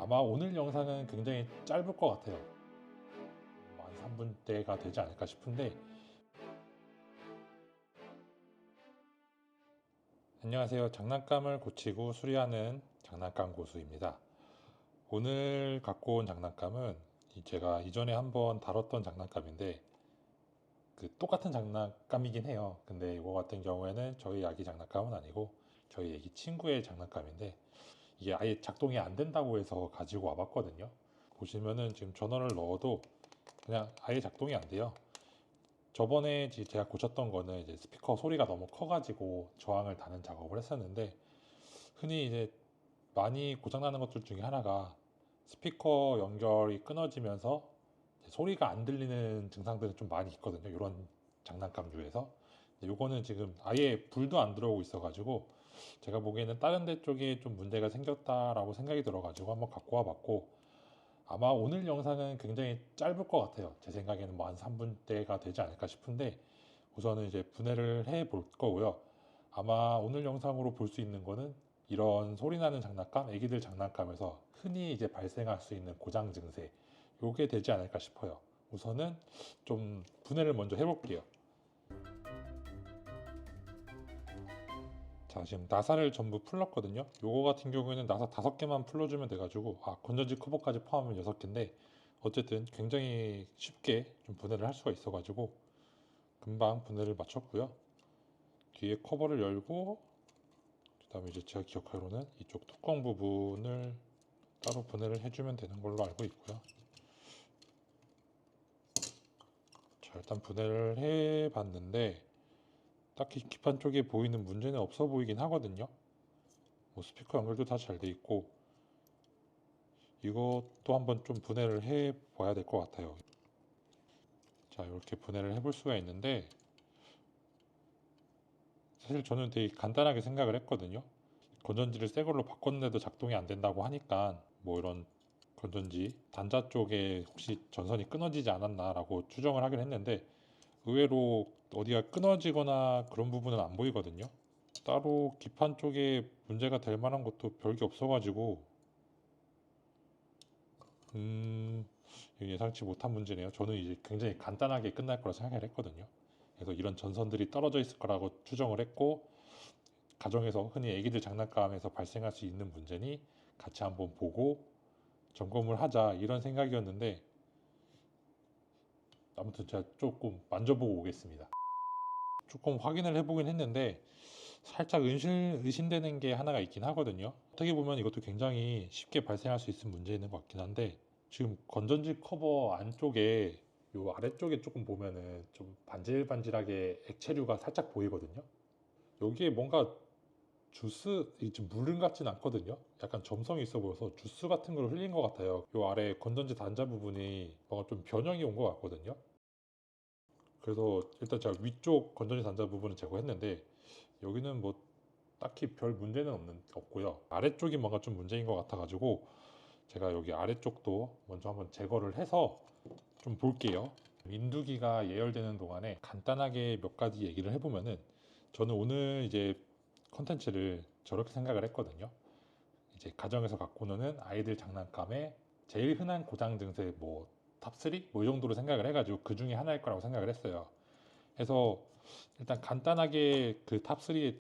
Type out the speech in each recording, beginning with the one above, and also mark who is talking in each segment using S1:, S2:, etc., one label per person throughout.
S1: 아마 오늘 영상은 굉장히 짧을 것 같아요. 한 3분대가 되지 않을까 싶은데. 안녕하세요. 장난감을 고치고 수리하는 장난감 고수입니다. 오늘 갖고 온 장난감은 제가 이전에 한번 다뤘던 장난감인데 똑같은 장난감이긴 해요. 근데 이거 같은 경우에는 저희 아기 장난감은 아니고 저희 아기 친구의 장난감인데 이게 아예 작동이 안 된다고 해서 가지고 와봤거든요. 보시면은 지금 전원을 넣어도 그냥 아예 작동이 안 돼요. 저번에 제가 고쳤던 거는 이제 스피커 소리가 너무 커가지고 저항을 다는 작업을 했었는데, 흔히 이제 많이 고장나는 것들 중에 하나가 스피커 연결이 끊어지면서 소리가 안 들리는 증상들이 좀 많이 있거든요. 이런 장난감류에서. 요거는 지금 아예 불도 안 들어오고 있어가지고 제가 보기에는 다른 데 쪽에 좀 문제가 생겼다라고 생각이 들어가지고 한번 갖고 와봤고, 아마 오늘 영상은 굉장히 짧을 것 같아요. 제 생각에는 뭐 한 3분대가 되지 않을까 싶은데, 우선은 이제 분해를 해 볼 거고요. 아마 오늘 영상으로 볼 수 있는 거는 이런 소리 나는 장난감, 애기들 장난감에서 흔히 이제 발생할 수 있는 고장 증세, 요게 되지 않을까 싶어요. 우선은 좀 분해를 먼저 해볼게요. 자, 지금 나사를 전부 풀렀거든요. 요거 같은 경우에는 나사 5개만 풀러주면 돼가지고, 건전지 커버까지 포함하면 6개인데, 어쨌든 굉장히 쉽게 좀 분해를 할 수가 있어가지고 금방 분해를 마쳤고요. 뒤에 커버를 열고, 그 다음에 이제 제가 기억하기로는 이쪽 뚜껑 부분을 따로 분해를 해주면 되는 걸로 알고 있고요. 자, 일단 분해를 해봤는데 딱히 기판 쪽에 보이는 문제는 없어 보이긴 하거든요. 뭐 스피커 연결도 다 잘 돼 있고, 이것도 한번 좀 분해를 해 봐야 될 것 같아요. 자, 이렇게 분해를 해볼 수가 있는데, 사실 저는 되게 간단하게 생각을 했거든요. 건전지를 새 걸로 바꿨는데도 작동이 안 된다고 하니까 뭐 이런 건전지 단자 쪽에 혹시 전선이 끊어지지 않았나라고 추정을 하긴 했는데, 의외로 어디가 끊어지거나 그런 부분은 안 보이거든요. 따로 기판 쪽에 문제가 될 만한 것도 별게 없어가지고 음, 예상치 못한 문제네요. 저는 이제 굉장히 간단하게 끝날 거라 생각을 했거든요. 그래서 이런 전선들이 떨어져 있을 거라고 추정을 했고, 가정에서 흔히 애기들 장난감에서 발생할 수 있는 문제니 같이 한번 보고 점검을 하자, 이런 생각이었는데, 아무튼 제가 조금 만져보고 오겠습니다. 조금 확인을 해보긴 했는데 살짝 의심되는 게 하나가 있긴 하거든요. 어떻게 보면 이것도 굉장히 쉽게 발생할 수 있는 문제인 것 같긴 한데, 지금 건전지 커버 안쪽에 요 아래쪽에 조금 보면은 좀 반질반질하게 액체류가 살짝 보이거든요. 여기에 뭔가 주스, 지금 물은 같진 않거든요. 약간 점성이 있어 보여서 주스 같은 걸 흘린 것 같아요. 요 아래 건전지 단자 부분이 뭔가 좀 변형이 온 것 같거든요. 그래서 일단 제가 위쪽 건전지 단자 부분은 제거했는데, 여기는 뭐 딱히 별 문제는 없고요. 아래쪽이 뭔가 좀 문제인 것 같아가지고 제가 여기 아래쪽도 먼저 한번 제거를 해서 좀 볼게요. 인두기가 예열되는 동안에 간단하게 몇 가지 얘기를 해보면은, 저는 오늘 이제 컨텐츠를 저렇게 생각을 했거든요. 이제 가정에서 갖고 노는 아이들 장난감의 제일 흔한 고장 증세 뭐 탑3? 뭐 이 정도로 생각을 해가지고 그 중에 하나일 거라고 생각을 했어요. 그래서 일단 간단하게 그 탑3,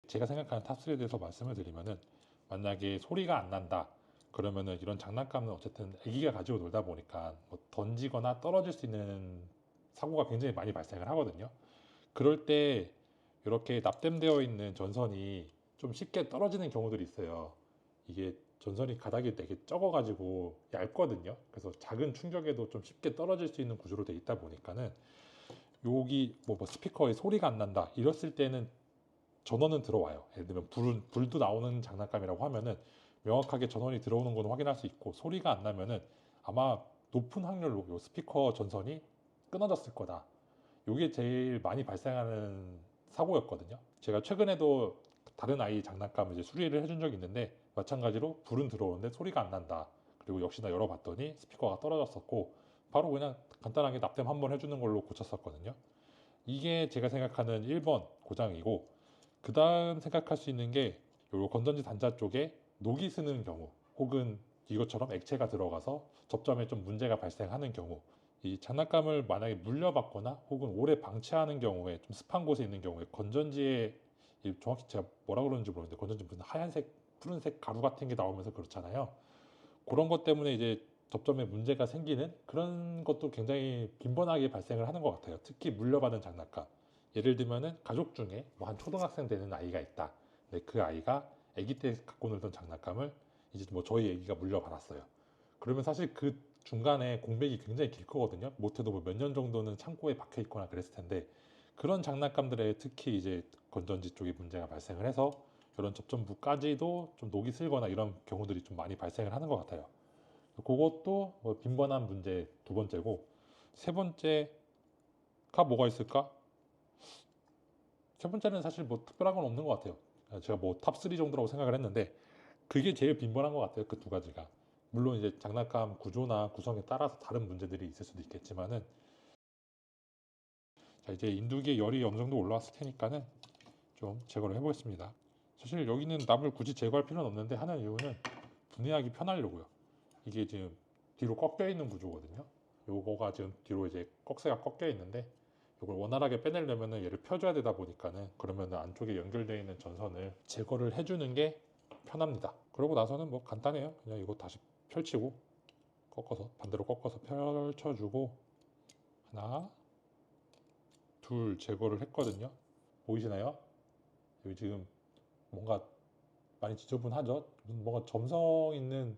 S1: 제가 생각하는 탑3에 대해서 말씀을 드리면은, 만약에 소리가 안 난다 그러면은 이런 장난감은 어쨌든 아기가 가지고 놀다 보니까 뭐 던지거나 떨어질 수 있는 사고가 굉장히 많이 발생을 하거든요. 그럴 때 이렇게 납땜되어 있는 전선이 좀 쉽게 떨어지는 경우들이 있어요. 이게 전선이 가닥이 되게 적어가지고 얇거든요. 그래서 작은 충격에도 좀 쉽게 떨어질 수 있는 구조로 되어 있다 보니까는, 여기 뭐 스피커에 소리가 안 난다 이랬을 때는 전원은 들어와요. 예를 들면 불도 나오는 장난감이라고 하면은 명확하게 전원이 들어오는 건 확인할 수 있고, 소리가 안 나면은 아마 높은 확률로 요 스피커 전선이 끊어졌을 거다. 이게 제일 많이 발생하는 사고였거든요. 제가 최근에도 다른 아이 장난감 이제 수리를 해준 적이 있는데, 마찬가지로 불은 들어오는데 소리가 안 난다. 그리고 역시나 열어봤더니 스피커가 떨어졌었고, 바로 그냥 간단하게 납땜 한번 해주는 걸로 고쳤었거든요. 이게 제가 생각하는 1번 고장이고, 그 다음 생각할 수 있는 게 요 건전지 단자 쪽에 녹이 스는 경우, 혹은 이것처럼 액체가 들어가서 접점에 좀 문제가 발생하는 경우, 이 장난감을 만약에 물려받거나 혹은 오래 방치하는 경우에 좀 습한 곳에 있는 경우에 건전지에 정확히 제가 뭐라 그러는지 모르겠는데 건전지 무슨 하얀색, 푸른색 가루 같은 게 나오면서 그렇잖아요. 그런 것 때문에 이제 접점에 문제가 생기는 그런 것도 굉장히 빈번하게 발생을 하는 것 같아요. 특히 물려받은 장난감. 예를 들면은 가족 중에 뭐 한 초등학생 되는 아이가 있다. 근데 그 아이가 아기 때 갖고 놀던 장난감을 이제 뭐 저희 아기가 물려받았어요. 그러면 사실 그 중간에 공백이 굉장히 길 거거든요. 못해도 뭐 몇 년 정도는 창고에 박혀 있거나 그랬을 텐데 그런 장난감들에 특히 이제 건전지 쪽에 문제가 발생을 해서 이런 접점부까지도 좀 녹이 슬거나 이런 경우들이 좀 많이 발생을 하는 것 같아요. 그것도 뭐 빈번한 문제 두 번째고, 세 번째가 뭐가 있을까? 세 번째는 사실 뭐 특별한 건 없는 것 같아요. 제가 뭐 탑3 정도라고 생각을 했는데 그게 제일 빈번한 것 같아요. 그 두 가지가. 물론 이제 장난감 구조나 구성에 따라서 다른 문제들이 있을 수도 있겠지만은, 자 이제 인두기에 열이 어느 정도 올라왔을 테니까는 좀 제거를 해보겠습니다. 사실 여기는 납을 굳이 제거할 필요는 없는데 하는 이유는 분해하기 편하려고요. 이게 지금 뒤로 꺾여 있는 구조거든요. 요거가 지금 뒤로 이제 꺽쇠가 꺾여 있는데 이걸 원활하게 빼내려면 얘를 펴줘야 되다 보니까는 그러면 안쪽에 연결되어 있는 전선을 제거를 해주는 게 편합니다. 그러고 나서는 뭐 간단해요. 그냥 이거 다시 펼치고 꺾어서 반대로 꺾어서 펼쳐주고 하나 둘 제거를 했거든요. 보이시나요? 여기 지금 뭔가 많이 지저분하죠? 뭔가 점성 있는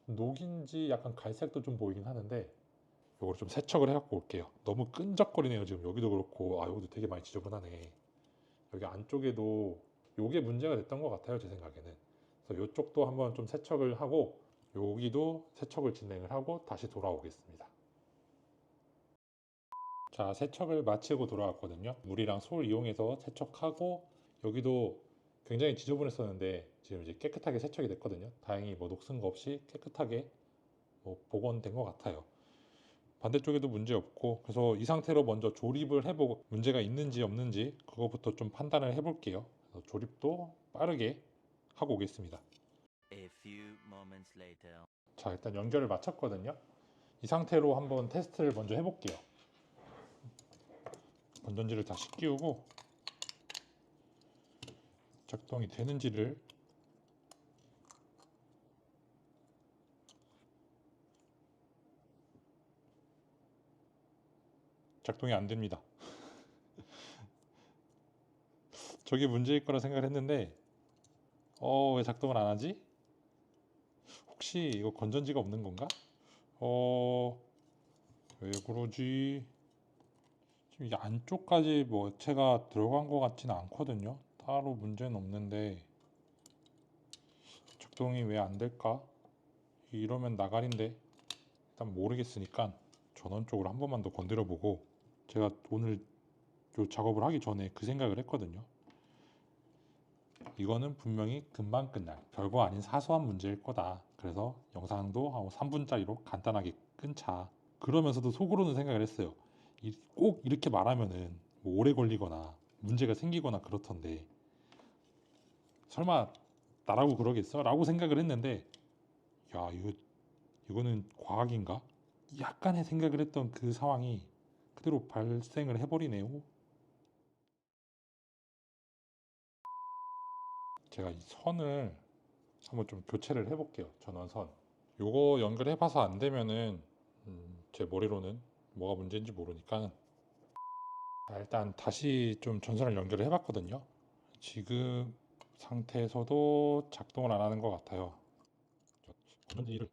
S1: 녹인지 약간 갈색도 좀 보이긴 하는데 이걸 좀 세척을 해갖고 올게요. 너무 끈적거리네요. 지금 여기도 그렇고 여기도 되게 많이 지저분하네. 여기 안쪽에도 요게 문제가 됐던 것 같아요. 제 생각에는. 그래서 이쪽도 한번 좀 세척을 하고 여기도 세척을 진행을 하고 다시 돌아오겠습니다. 자, 세척을 마치고 돌아왔거든요. 물이랑 솔 이용해서 세척하고 여기도 굉장히 지저분했었는데 지금 이제 깨끗하게 세척이 됐거든요. 다행히 뭐 녹슨 거 없이 깨끗하게 뭐 복원된 것 같아요. 반대쪽에도 문제 없고, 그래서 이 상태로 먼저 조립을 해보고 문제가 있는지 없는지 그거부터 좀 판단을 해볼게요. 그래서 조립도 빠르게 하고 오겠습니다.
S2: A few moments later.
S1: 자, 일단 연결을 마쳤거든요. 이 상태로 한번 테스트를 먼저 해볼게요. 건전지를 다시 끼우고 작동이 되는지를. 작동이 안 됩니다. 저게 문제일 거라 생각을 했는데 왜 작동을 안 하지? 혹시 이거 건전지가 없는 건가? 왜 그러지? 지금 이게 안쪽까지 뭐 액체가 들어간 것 같지는 않거든요. 따로 문제는 없는데 작동이 왜 안 될까? 이러면 나가린데 일단 모르겠으니까 전원 쪽으로 한 번만 더 건드려 보고, 제가 오늘 요 작업을 하기 전에 그 생각을 했거든요. 이거는 분명히 금방 끝날 별거 아닌 사소한 문제일 거다. 그래서 영상도 한 3분짜리로 간단하게 끊자. 그러면서도 속으로는 생각을 했어요. 꼭 이렇게 말하면은 뭐 오래 걸리거나 문제가 생기거나 그렇던데 설마 나라고 그러겠어? 라고 생각을 했는데 야 이거는 과학인가? 약간의 생각을 했던 그 상황이 그대로 발생을 해버리네요. 제가 이 선을 한번 좀 교체를 해볼게요. 전원선. 요거 연결해봐서 안 되면은 제 머리로는 뭐가 문제인지 모르니까 일단 다시 좀 전선을 연결을 해봤거든요. 지금 상태에서도 작동을 안 하는 것 같아요. 건전지를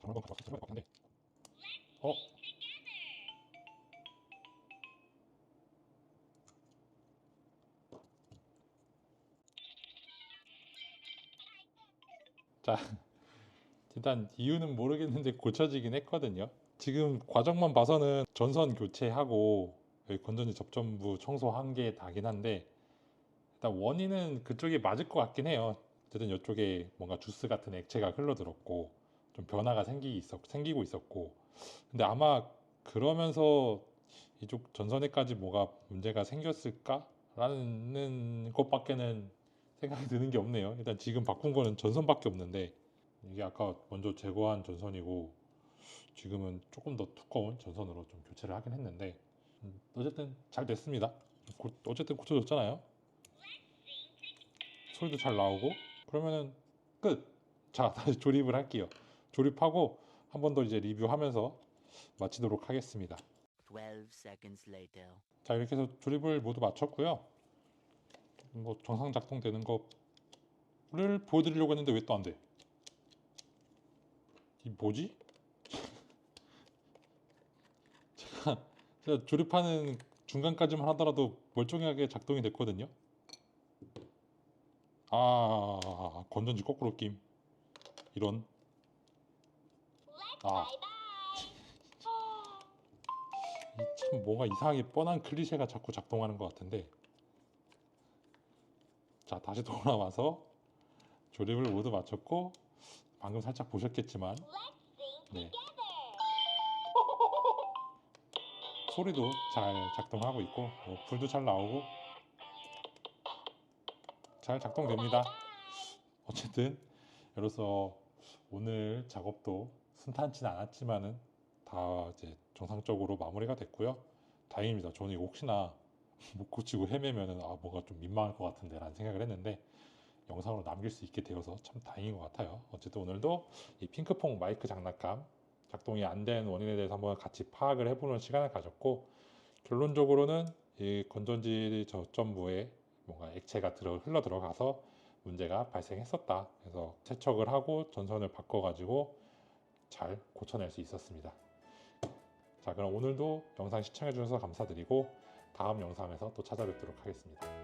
S1: 한번 가봤을 것 같은데 어? 자, 일단 이유는 모르겠는데 고쳐지긴 했거든요. 지금 과정만 봐서는 전선 교체하고 여기 건전지 접점부 청소한 게 다긴 한데 일단 원인은 그쪽이 맞을 것 같긴 해요. 어쨌든 이쪽에 뭔가 주스 같은 액체가 흘러들었고 좀 변화가 생기고 있었고, 근데 아마 그러면서 이쪽 전선에까지 뭐가 문제가 생겼을까라는 것밖에는 생각이 드는 게 없네요. 일단 지금 바꾼 거는 전선밖에 없는데 이게 아까 먼저 제거한 전선이고 지금은 조금 더 두꺼운 전선으로 좀 교체를 하긴 했는데 어쨌든 잘 됐습니다. 어쨌든 고쳐졌잖아요. 소리도 잘 나오고 그러면은 끝. 자, 다시 조립을 할게요. 조립하고 한 번 더 이제 리뷰하면서 마치도록 하겠습니다.
S2: 12 seconds later.
S1: 자, 이렇게 해서 조립을 모두 마쳤고요. 뭐 정상 작동되는 거를 보여드리려고 했는데 왜 또 안 돼? 이 뭐지? 제가 조립하는 중간까지만 하더라도 멀쩡하게 작동이 됐거든요. 건전지 거꾸로 낌. 이런. 아, 이 참 뭔가 이상하게 뻔한 클리셰가 자꾸 작동하는 것 같은데. 자, 다시 돌아와서 조립을 모두 마쳤고 방금 살짝 보셨겠지만 네. 소리도 잘 작동하고 있고 불도 잘 나오고 잘 작동됩니다. 어쨌든 이로써 오늘 작업도 순탄치는 않았지만은 다 이제 정상적으로 마무리가 됐고요. 다행입니다. 저는 이거 혹시나 못 고치고 헤매면은 뭔가 좀 민망할 것 같은데 라는 생각을 했는데 영상으로 남길 수 있게 되어서 참 다행인 것 같아요. 어쨌든 오늘도 이 핑크퐁 마이크 장난감 작동이 안 된 원인에 대해서 한번 같이 파악을 해보는 시간을 가졌고 결론적으로는 이 건전지 저점부에 뭔가 액체가 흘러 들어가서 문제가 발생했었다. 그래서 세척을 하고 전선을 바꿔가지고 잘 고쳐낼 수 있었습니다. 자, 그럼 오늘도 영상 시청해 주셔서 감사드리고 다음 영상에서 또 찾아뵙도록 하겠습니다.